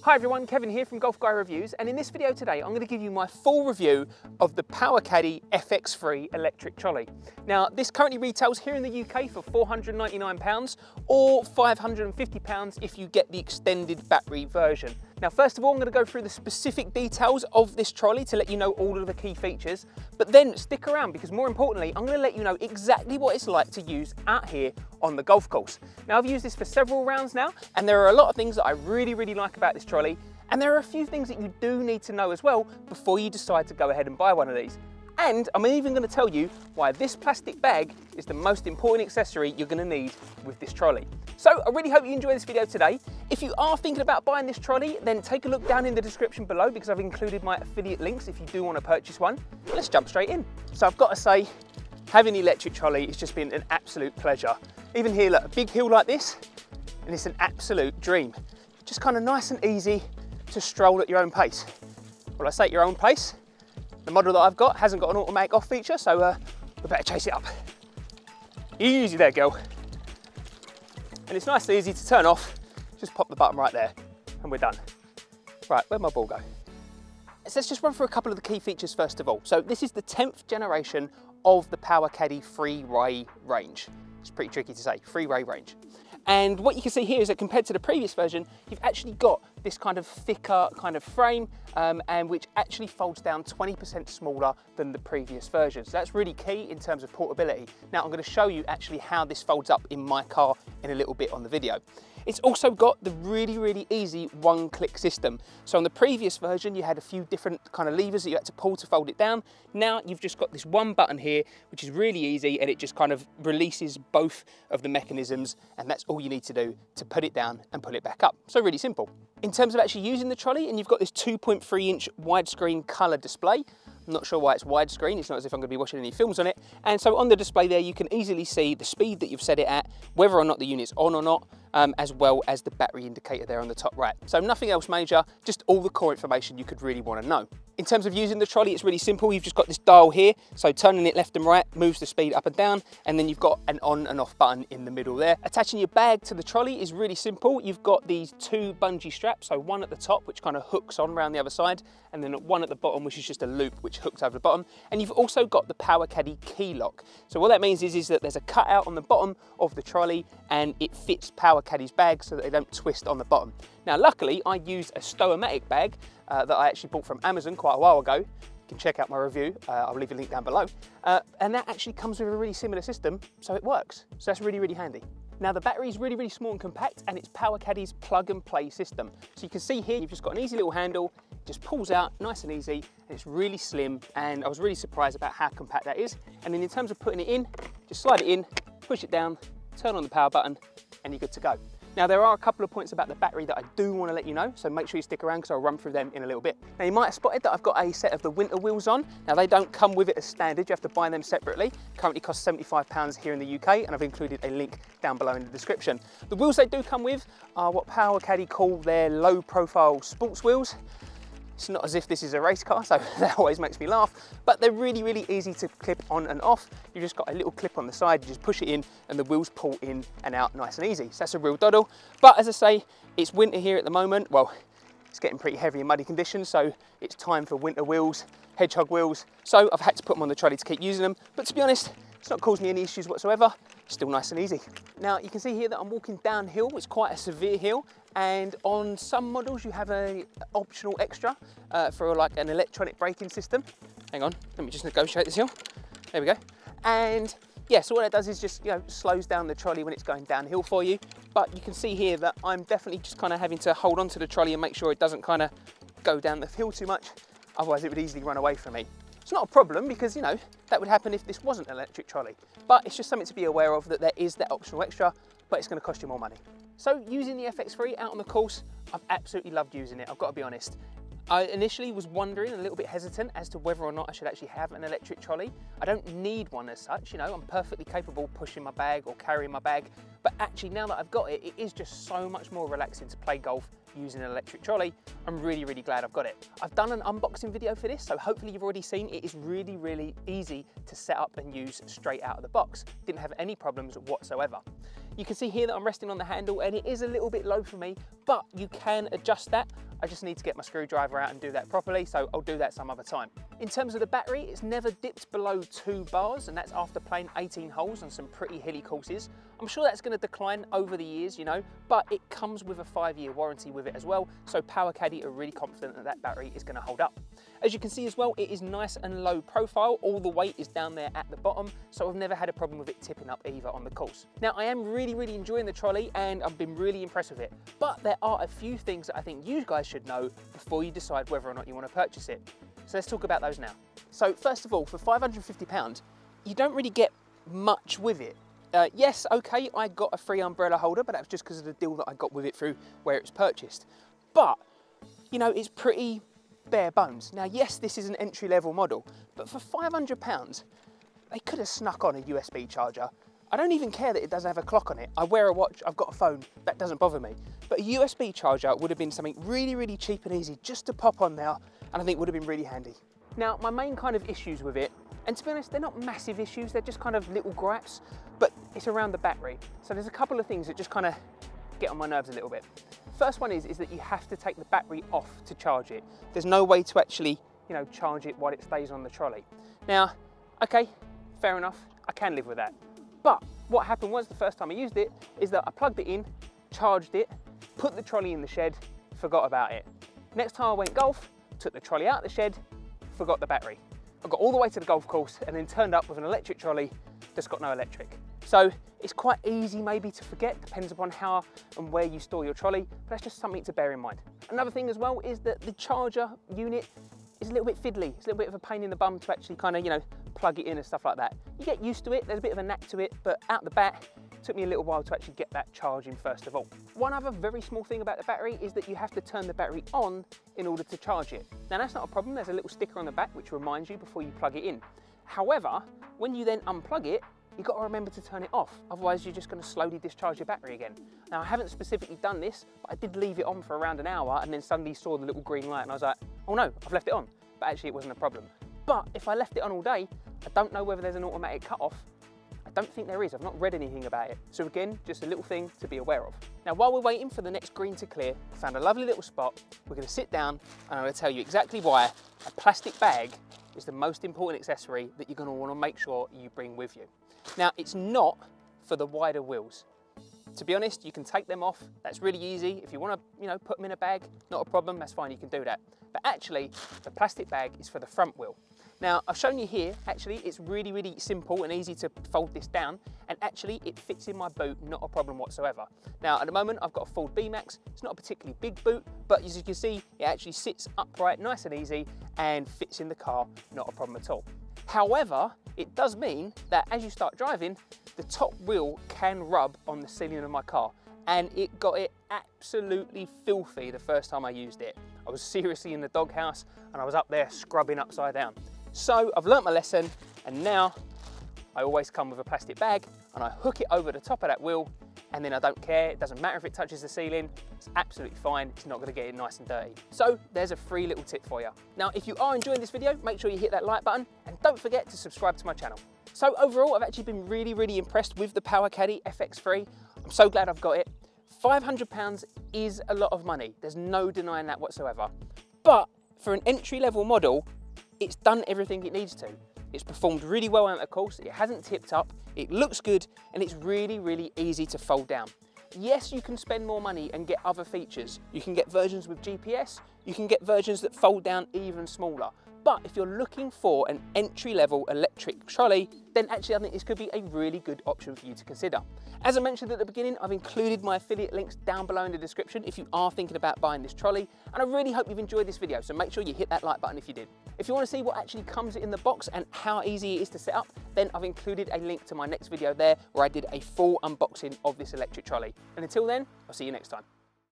Hi everyone, Kevin here from Golf Guy Reviews, and in this video today I'm going to give you my full review of the Powakaddy FX3 electric trolley. Now this currently retails here in the UK for £499 or £550 if you get the extended battery version. Now first of all I'm going to go through the specific details of this trolley to let you know all of the key features, but then stick around because more importantly I'm going to let you know exactly what it's like to use out here on the golf course. Now I've used this for several rounds now and there are a lot of things that I really like about this trolley, and there are a few things that you do need to know as well before you decide to go ahead and buy one of these. And I'm even going to tell you why this plastic bag is the most important accessory you're going to need with this trolley. So I really hope you enjoy this video today. If you are thinking about buying this trolley, then take a look down in the description below because I've included my affiliate links if you do want to purchase one. Let's jump straight in. So I've got to say, having the electric trolley has just been an absolute pleasure. Even here, look, a big hill like this, and it's an absolute dream. Just kind of nice and easy to stroll at your own pace. Well, I say at your own pace, the model that I've got hasn't got an automatic off feature, so we better chase it up. Easy there, girl. And it's nice and easy to turn off. Just pop the button right there, and we're done. Right, where'd my ball go? So let's just run through a couple of the key features first of all. So this is the 10th generation of the Powakaddy three-way range. It's pretty tricky to say, three-way range. And what you can see here is that compared to the previous version, you've actually got this kind of thicker kind of frame and which actually folds down 20% smaller than the previous version. So that's really key in terms of portability. Now I'm going to show you actually how this folds up in my car in a little bit on the video. It's also got the really easy one-click system. So on the previous version, you had a few different kind of levers that you had to pull to fold it down. Now you've just got this one button here, which is really easy, and it just kind of releases both of the mechanisms, and that's all you need to do to put it down and pull it back up. So really simple. In terms of actually using the trolley, and you've got this 2.3-inch widescreen color display. I'm not sure why it's widescreen, it's not as if I'm going to be watching any films on it. And so on the display there, you can easily see the speed that you've set it at, whether or not the unit's on or not, as well as the battery indicator there on the top right. So nothing else major, just all the core information you could really want to know. In terms of using the trolley, it's really simple. You've just got this dial here, so turning it left and right moves the speed up and down, and then you've got an on and off button in the middle there. Attaching your bag to the trolley is really simple. You've got these two bungee straps, so one at the top, which kind of hooks on around the other side, and then one at the bottom, which is just a loop which hooks over the bottom. And you've also got the Powakaddy key lock. So what that means is that there's a cutout on the bottom of the trolley, and it fits Powakaddy's bag so that they don't twist on the bottom. Now, luckily, I use a Stow-O-Matic bag that I actually bought from Amazon quite a while ago. You can check out my review, I'll leave a link down below. And that actually comes with a really similar system, so it works. So that's really handy. Now the battery is really small and compact, and it's Powakaddy's plug and play system. So you can see here, you've just got an easy little handle, it just pulls out nice and easy, and it's really slim, and I was really surprised about how compact that is. And then in terms of putting it in, just slide it in, push it down, turn on the power button, and you're good to go. Now there are a couple of points about the battery that I do want to let you know, so make sure you stick around because I'll run through them in a little bit. Now you might have spotted that I've got a set of the winter wheels on. Now they don't come with it as standard, you have to buy them separately. Currently cost £75 here in the UK, and I've included a link down below in the description. The wheels they do come with are what Powakaddy call their low profile sports wheels. It's not as if this is a race car, so that always makes me laugh, but they're really easy to clip on and off. You've just got a little clip on the side, you just push it in and the wheels pull in and out nice and easy. So that's a real doddle. But as I say, it's winter here at the moment. Well, it's getting pretty heavy and muddy conditions, so it's time for winter wheels, hedgehog wheels. So I've had to put them on the trolley to keep using them, but to be honest, it's not caused me any issues whatsoever. Still nice and easy. Now you can see here that I'm walking downhill. It's quite a severe hill, and on some models you have an optional extra for like an electronic braking system. Hang on, let me just negotiate this hill. There we go. And yeah, so what it does is just, you know, slows down the trolley when it's going downhill for you. But you can see here that I'm definitely just kind of having to hold on to the trolley and make sure it doesn't kind of go down the hill too much. Otherwise it would easily run away from me. It's not a problem because, you know, that would happen if this wasn't an electric trolley. But it's just something to be aware of, that there is that optional extra, but it's going to cost you more money. So using the FX3 out on the course, I've absolutely loved using it, I've got to be honest. I initially was wondering, a little bit hesitant as to whether or not I should actually have an electric trolley. I don't need one as such, you know, I'm perfectly capable of pushing my bag or carrying my bag, but actually now that I've got it, it is just so much more relaxing to play golf using an electric trolley. I'm really glad I've got it. I've done an unboxing video for this, so hopefully you've already seen it is really easy to set up and use straight out of the box. Didn't have any problems whatsoever. You can see here that I'm resting on the handle and it is a little bit low for me, but you can adjust that. I just need to get my screwdriver out and do that properly, so I'll do that some other time. In terms of the battery, it's never dipped below 2 bars, and that's after playing 18 holes on some pretty hilly courses. I'm sure that's going to decline over the years, you know, but it comes with a 5-year warranty with it as well, so Powakaddy are really confident that that battery is going to hold up. As you can see as well, it is nice and low profile. All the weight is down there at the bottom, so I've never had a problem with it tipping up either on the course. Now, I am really enjoying the trolley, and I've been really impressed with it, but there are a few things that I think you guys should know before you decide whether or not you want to purchase it. So let's talk about those now. So first of all, for £550, you don't really get much with it. Yes, okay, I got a free umbrella holder, but that was just because of the deal that I got with it through where it was purchased. But, you know, it's pretty bare bones. Now, yes, this is an entry-level model, but for £500, they could have snuck on a USB charger. I don't even care that it doesn't have a clock on it. I wear a watch, I've got a phone, that doesn't bother me. But a USB charger would have been something really cheap and easy just to pop on now, and I think would have been really handy. Now, my main kind of issues with it, and to be honest, they're not massive issues, they're just kind of little gripes, but it's around the battery. So there's a couple of things that just kind of get on my nerves a little bit. First one is that you have to take the battery off to charge it. There's no way to actually, you know, charge it while it stays on the trolley. Now, okay, fair enough, I can live with that. But what happened was, the first time I used it, is that I plugged it in, charged it, put the trolley in the shed, forgot about it. Next time I went golf, took the trolley out of the shed, forgot the battery. I got all the way to the golf course and then turned up with an electric trolley that's got no electric. So it's quite easy maybe to forget, depends upon how and where you store your trolley, but that's just something to bear in mind. Another thing as well is that the charger unit is a little bit fiddly. It's a little bit of a pain in the bum to actually kind of, you know, plug it in and stuff like that. You get used to it, there's a bit of a knack to it, but out the bat, it took me a little while to actually get that charging first of all. One other very small thing about the battery is that you have to turn the battery on in order to charge it. Now that's not a problem, there's a little sticker on the back which reminds you before you plug it in. However, when you then unplug it, you've got to remember to turn it off, otherwise you're just going to slowly discharge your battery again. Now I haven't specifically done this, but I did leave it on for around an hour and then suddenly saw the little green light and I was like, oh no, I've left it on. But actually it wasn't a problem. But if I left it on all day, I don't know whether there's an automatic cut-off. I don't think there is, I've not read anything about it. So again, just a little thing to be aware of. Now while we're waiting for the next green to clear, I found a lovely little spot. We're going to sit down and I'm going to tell you exactly why a plastic bag is the most important accessory that you're going to want to make sure you bring with you. Now it's not for the wider wheels. To be honest, you can take them off, that's really easy. If you want to, you know, put them in a bag, not a problem, that's fine, you can do that. But actually, the plastic bag is for the front wheel. Now, I've shown you here, actually, it's really simple and easy to fold this down, and actually it fits in my boot, not a problem whatsoever. Now, at the moment, I've got a Ford B-Max. It's not a particularly big boot, but as you can see, it actually sits upright, nice and easy, and fits in the car, not a problem at all. However, it does mean that as you start driving, the top wheel can rub on the ceiling of my car, and it got it absolutely filthy the first time I used it. I was seriously in the doghouse and I was up there scrubbing upside down. So I've learnt my lesson, and now I always come with a plastic bag and I hook it over the top of that wheel, and then I don't care, it doesn't matter if it touches the ceiling, it's absolutely fine, it's not gonna get it nice and dirty. So there's a free little tip for you. Now if you are enjoying this video, make sure you hit that like button and don't forget to subscribe to my channel. So overall, I've actually been really impressed with the Powakaddy FX3. I'm so glad I've got it. £500 is a lot of money, there's no denying that whatsoever. But for an entry-level model, it's done everything it needs to. It's performed really well on the course, it hasn't tipped up, it looks good, and it's really easy to fold down. Yes, you can spend more money and get other features. You can get versions with GPS, you can get versions that fold down even smaller. But if you're looking for an entry-level electric trolley, then actually I think this could be a really good option for you to consider. As I mentioned at the beginning, I've included my affiliate links down below in the description if you are thinking about buying this trolley, and I really hope you've enjoyed this video, so make sure you hit that like button if you did. If you want to see what actually comes in the box and how easy it is to set up, then I've included a link to my next video there where I did a full unboxing of this electric trolley. And until then, I'll see you next time.